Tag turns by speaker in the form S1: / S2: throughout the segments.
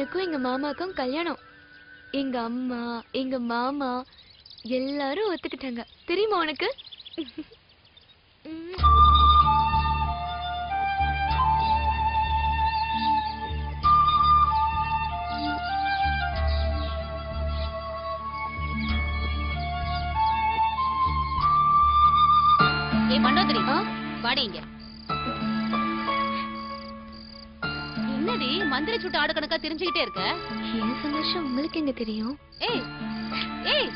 S1: எனக்கும் எங்க மாமாக்கும் கல்யாணம். எங்க அம்மா எங்க மாமா எல்லாரும் ஒத்துக்கிட்டாங்க. தெரியுமா உனக்கு?
S2: மண்டோதரி வாடிங்க. என்னடி மந்திரி சுட்டு ஆடு கணக்கா தெரிஞ்சுக்கிட்டே இருக்க?
S1: என் சந்தோஷம் உங்களுக்கு எங்க தெரியும்?
S2: ஏய் ஏய்,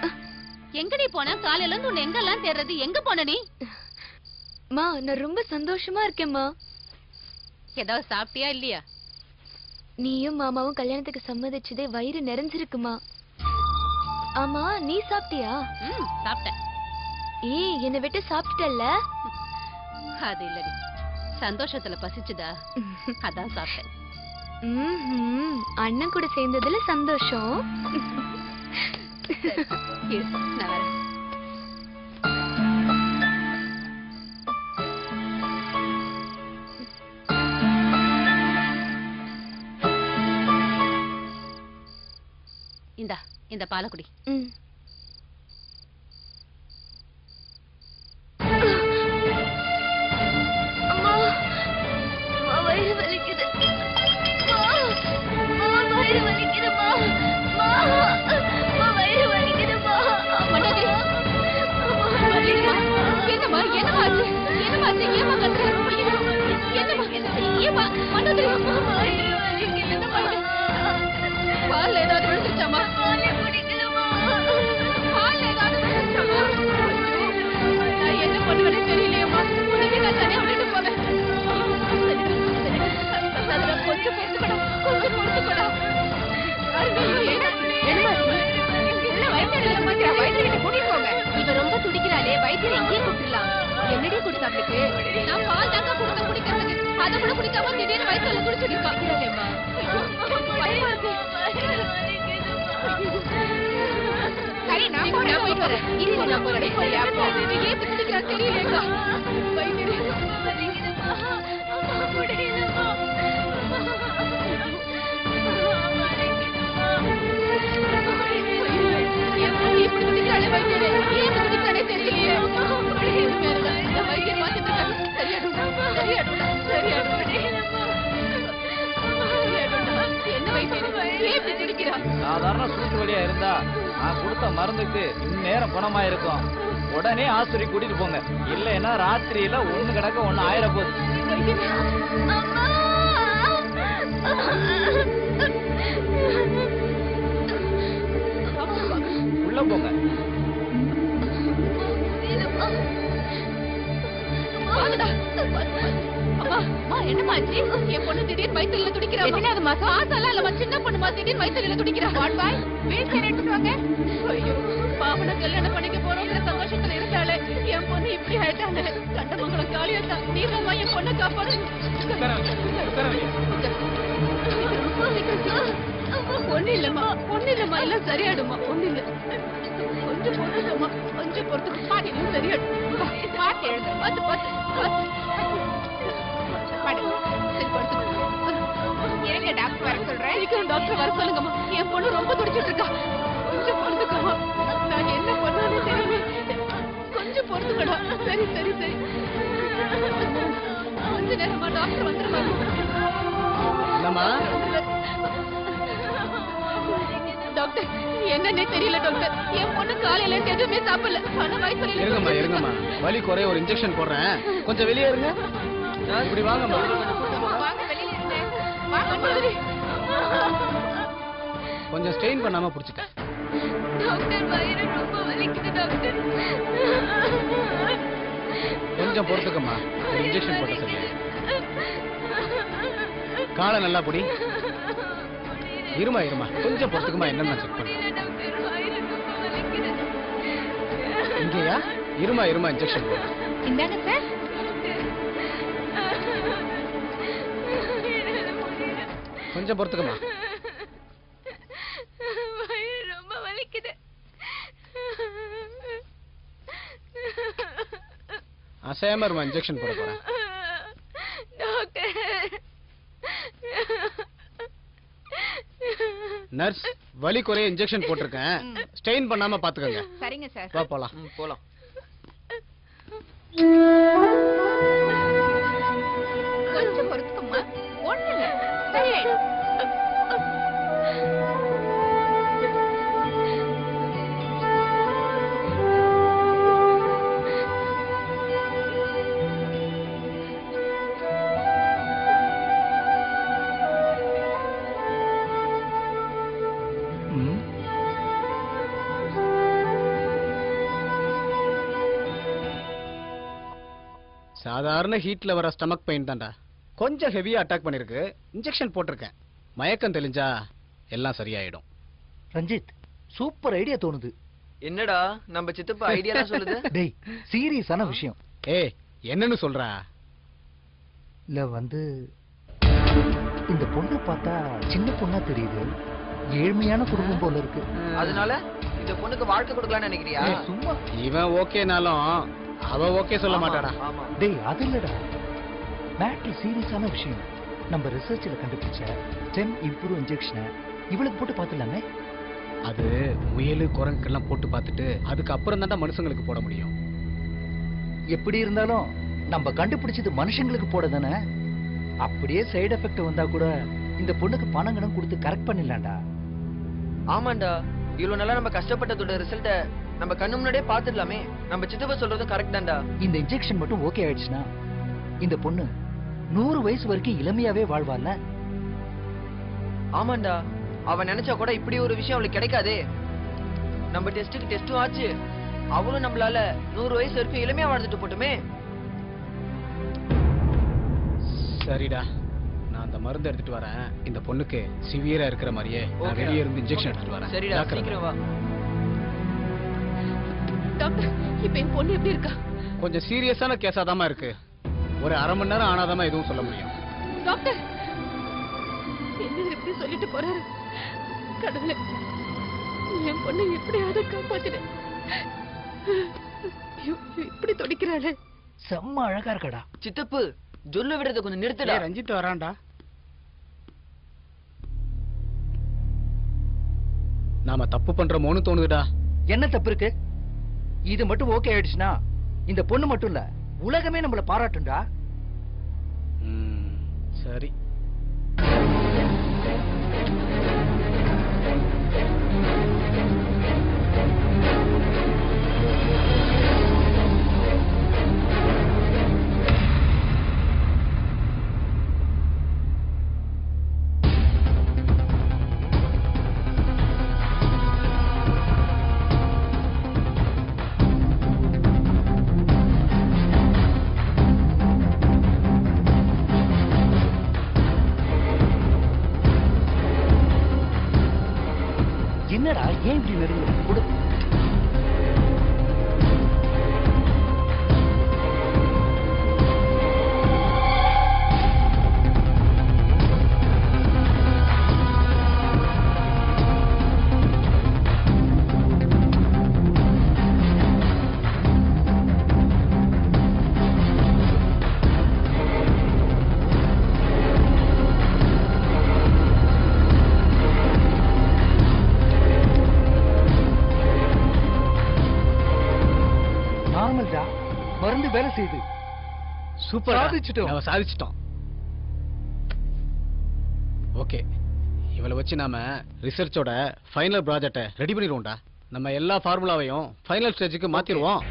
S2: எங்கடி போன? காலையில இருந்து உன்னை எங்கெல்லாம் தேடுறது? எங்க போன நீ?
S1: மா நான் ரொம்ப சந்தோஷமா இருக்கேம்மா.
S2: ஏதாவது சாப்பிட்டியா இல்லையா?
S1: நீயும் மாமாவும் கல்யாணத்துக்கு சம்மதிச்சதே வயிறு நிறைஞ்சிருக்குமா. ஆமா நீ சாப்பிட்டியா?
S2: சாப்பிட்டேன்.
S1: ஏய் என்னை விட்டு சாப்பிட்டல்ல?
S2: அது இல்லடி, சந்தோஷத்துல பசிச்சுதா அதான் சாப்பிட்டேன்.
S1: அண்ணன் கூட சேர்ந்ததுல சந்தோஷம்.
S2: நான் வரேன். இந்த பாலக்குடி.
S1: வயிறு வலிக்குது. வயிறு வலிக்குதுமா. வயிறு வலிக்குதுமா.
S2: என்னமா என்னமாச்சு? என்னமாச்சு? ஏமா கத்துற? என்னமா ஏமா மண்டோதரி? வயிறு வலிக்குதுமா. பால் ஏதாவது விழுந்துச்சாமா?
S1: பாலே குடிக்கலமா.
S2: பால் ஏதாவது விழுந்துச்சாமா? நான் என்ன பண்ணுவேன்னு தெரியலையேம்மா. உனக்கு நான் தனியா விட்டுட்டு போறேன். கொஞ்சம் பொறுத்துக்கடா, கொஞ்சம் பொறுத்துக்கடா. இவ ரொம்ப துடிக்கிறாளே, வைத்தியரை இங்கே கூப்பிடலாம். என்னடி குடிச்சாங்களுக்கு? நான் பால் தாங்க கொடுத்த குடிக்கிறதுக்கு. அதை கூட குடிக்காம திடீர்னு வயிற்றுல குடிச்சுட்டு பாக்கிறேம்மா. சரி நான் போயிட்டு வரேன். இருங்க நான் போறேன். ஏன் குடிக்கிறா தெரியலேங்க. வைத்தியரை இப்படி குடிக்கிறாளே வைத்தியரை. ஏன் குடிக்கிறானே தெரியலையே. வைத்தியர் பார்த்துட்டு சரியாடும் சரியாடும் சரியாடும். என்ன வைத்தியர் ஏன் இப்படி குடிக்கிறா?
S3: சாதாரண சூட்டு வழியா இருந்தா நான் கொடுத்த மருந்துக்கு இந்நேரம் குணமா இருக்கும். உடனே ஆஸ்பத்திரி கூட்டிட்டு போங்க. இல்லைன்னா ராத்திரியில ஒண்ணு கிடக்க ஒண்ணு ஆயிர போகுது. உள்ள போங்க.
S2: என்னமாச்சு? என் பொண்ணு திடீர்னு வயிற்றுல துடிக்கிறா. மாசம் இல்ல சின்ன பொண்ணுமா திடீர்னு வயிற்றுல துடிக்கிறா. ஐயோ பாவனை கல்யாணம் பண்ணிக்க போறோங்கிற சந்தோஷத்துல இருந்தாலே என் பொண்ணு இப்படி ஆயிட்டாங்க. கண்டமங்கலம் காளியா நீதாம்மா என் பொண்ணை காப்பாடு. ஒண்ணு இல்லம்மா ஒண்ணு இல்லம்மா எல்லாம் சரியாடுமா. ஒண்ணு இல்ல கொஞ்சம் பொறுத்துக்கம்மா கொஞ்சம் பொறுத்துக்கு. பாட்டி சரியாடும். பாட்டு எழுது பார்த்து பார்த்து பார்த்து. எங்க டாக்டர் வர சொல்றேன். சீக்கிரம் டாக்டர் வர சொல்லுங்கம்மா. என் பொண்ணு ரொம்ப துடிச்சிட்டு இருக்கா. கொஞ்சம் பொறுத்துக்கம்மா. நான் என்ன பண்ணானே தெரியல. கொஞ்சம் பொறுத்துக்கடா. சரி சரி சரி. கொஞ்ச நேரமா டாக்டர் வந்துருவாங்க. டாக்டர் என்னன்னே தெரியல டாக்டர். என் பொண்ணு காலையில எதுவுமே சாப்பிடல. ஆனா வயித்துல
S3: இருங்கம்மா வலி குறைய ஒரு இன்ஜெக்ஷன் போடுறேன். கொஞ்சம் வெளியே இருங்க. இப்படி வாங்கம்மா. கொஞ்சம் ஸ்ட்ரெயின் பண்ணாம புடிச்சுக்க.
S1: டாக்டர் வயிறு ரொம்ப வலிக்குது டாக்டர்.
S3: கொஞ்சம் பொறுத்துக்கம்மா. ஒரு இன்ஜெக்ஷன் போட்ட சரியா. காலை நல்லா புடி. இருமா கொஞ்சம் பொறுத்துக்குமா. என்னன்னு செக் பண்ண. இங்கயா? இருமா இன்ஜெக்ஷன் போடு.
S2: இந்தாங்க சார்.
S3: கொஞ்சம் பொறுத்துக்கம்மா.
S1: வயிறு ரொம்ப வலிக்குது.
S3: அசையாம இருமா. இன்ஜெக்ஷன் போட போறேன்.
S1: டாக்டர்
S4: நர்ஸ் வலி குறைய இன்ஜெக்ஷன் போட்டிருக்கேன். ஸ்டெயின் பண்ணாம பாத்துக்கங்க.
S2: சரிங்க சார்.
S4: வா போலாம்.
S3: போலாம்.
S2: கொஞ்சம் பொறுத்துக்கம்மா. ஒண்ணு இல்ல. சரியாயிடும்.
S4: சாதாரண ஹீட்ல வர ஸ்டமக் பெயின் தான்டா. கொஞ்சம் ஹெவியா அட்டாக் பண்ணிருக்கு. இன்ஜெக்ஷன் போட்டிருக்கேன். மயக்கம் தெளிஞ்சா எல்லாம் சரியாயிடும்.
S5: ரஞ்சித், சூப்பர் ஐடியா தோணுது.
S6: என்னடா நம்ம சித்தப்பா ஐடியா தான் சொல்லுது.
S5: டேய், சீரியஸான விஷயம்.
S4: ஏய், என்னன்னு சொல்றா?
S5: இல்ல வந்து இந்த பொண்ணு பார்த்தா சின்ன பொண்ணா தெரியுது. ஏழ்மையான குடும்பம் போல இருக்கு.
S6: அதனால இந்த பொண்ணுக்கு வாழ்க்கை கொடுக்கலாம்னு நினைக்கிறியா?
S5: ஏய், சும்மா.
S4: இவன் ஓகேனாலும் அவ ஓகே சொல்ல மாட்டாடா.
S6: ஆமா.
S5: டேய், அது இல்லடா. மேட்ரு சீரியஸான விஷயம். நம்ம ரிசர்ச்ல கண்டுபிடிச்ச 10 இம்ப்ரூவ் இன்ஜெக்ஷனை இவளுக்கு போட்டு பார்த்துடலாமே.
S4: அது முயலு குரங்குக்கெல்லாம் போட்டு பார்த்துட்டு அதுக்கப்புறம் தான்டா மனுஷங்களுக்கு போட முடியும்.
S5: எப்படி இருந்தாலும் நம்ம கண்டுபிடிச்சது மனுஷங்களுக்கு போட தானே. அப்படியே சைடு எஃபெக்ட் வந்தா கூட இந்த பொண்ணுக்கு பணம் கணம் கொடுத்து கரெக்ட் பண்ணிடலாம்டா.
S6: ஆமாண்டா, இவ்வளவு நாளா நம்ம கஷ்டப்பட்டதோட ரிசல்ட்ட நம்ம கண்ணு முன்னாடியே பாத்துடலாமே. நம்ம சித்தப்பா சொல்றதும் கரெக்ட் தான்டா.
S5: இந்த இன்ஜெக்ஷன் மட்டும் ஓகே ஆயிடுச்சுன்னா இந்த பொண்ணு 100 வயசு வரைக்கும் இளமையாவே வாழ்வாள்ல.
S6: ஆமாண்டா, அவ நினைச்சா கூட இப்படி ஒரு விஷயம் அவளுக்கு கிடைக்காதே. நம்ம டெஸ்ட்டுக்கு டெஸ்டும் ஆச்சு. அவளும் நம்மளால 100 வயசு வரைக்கும் இளமையா வாழ்ந்துட்டு போட்டுமே.
S4: சரிடா, நான் அந்த மருந்து எடுத்துட்டு வரேன். இந்த பொண்ணுக்கு சிவியரா இருக்கிற மாதிரியே நான்
S6: ஓகேடா.
S4: வெளியே இருந்து இன்ஜெக்ஷன் எடுத்துட்டு வரேன்.
S6: சரிடா,
S4: ஜாக்கிரதை.
S6: சீக்கிரம் வா.
S2: டாக்டர், இப்ப என் பொண்ணு எப்படி இருக்கா?
S4: கொஞ்சம் சீரியஸான கேஸாதாம்மா இருக்கு. ஒரு அரை மணி நேரம் ஆனாதாம்மா எதுவும் சொல்ல முடியும்.
S2: டாக்டர், என்ன இப்படி சொல்லிட்டு போறாரு? கடவுளே, என் பொண்ணை எப்படியாவது காப்பாத்திடு. இப்படி துடிக்கிறாளே.
S5: செம்ம அழகா இருக்கடா.
S6: சித்தப்பு, ஜொல்லு விடுறத கொஞ்சம் நிறுத்துடா.
S4: ரஞ்சித் வரான்டா. நாம தப்பு பண்றோமோன்னு தோணுதுடா.
S5: என்ன தப்பு இருக்கு? இது மட்டும் ஓகே ஆயிடுச்சுன்னா இந்த பொண்ணு மட்டும் இல்ல, உலகமே நம்மள பாராட்டும்டா.
S4: சரி.
S5: என்னடா ஏன் இப்படி நெருங்க கொடு. நார்மல்டா, மருந்து வேலை செய்யுது.
S4: சூப்பர்,
S5: சாதிச்சிட்டோம்.
S4: நாம சாதிச்சிட்டோம். ஓகே, இவளை வச்சு நாம ரிசர்ச்சோட ஃபைனல் ப்ராஜெக்டை ரெடி பண்ணிடுவோம்டா. நம்ம எல்லா ஃபார்முலாவையும் ஃபைனல் ஸ்டேஜுக்கு மாத்திடுவோம்.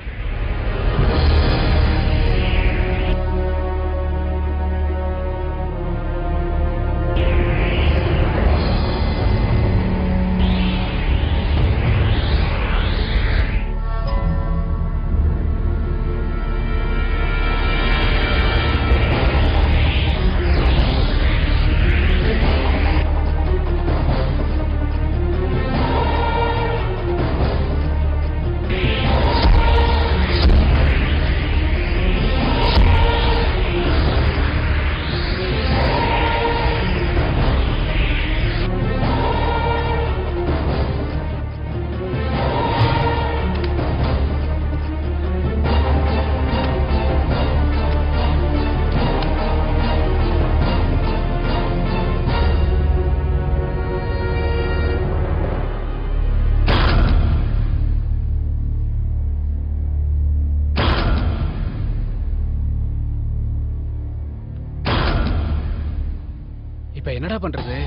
S4: இப்ப என்னடா பண்றது?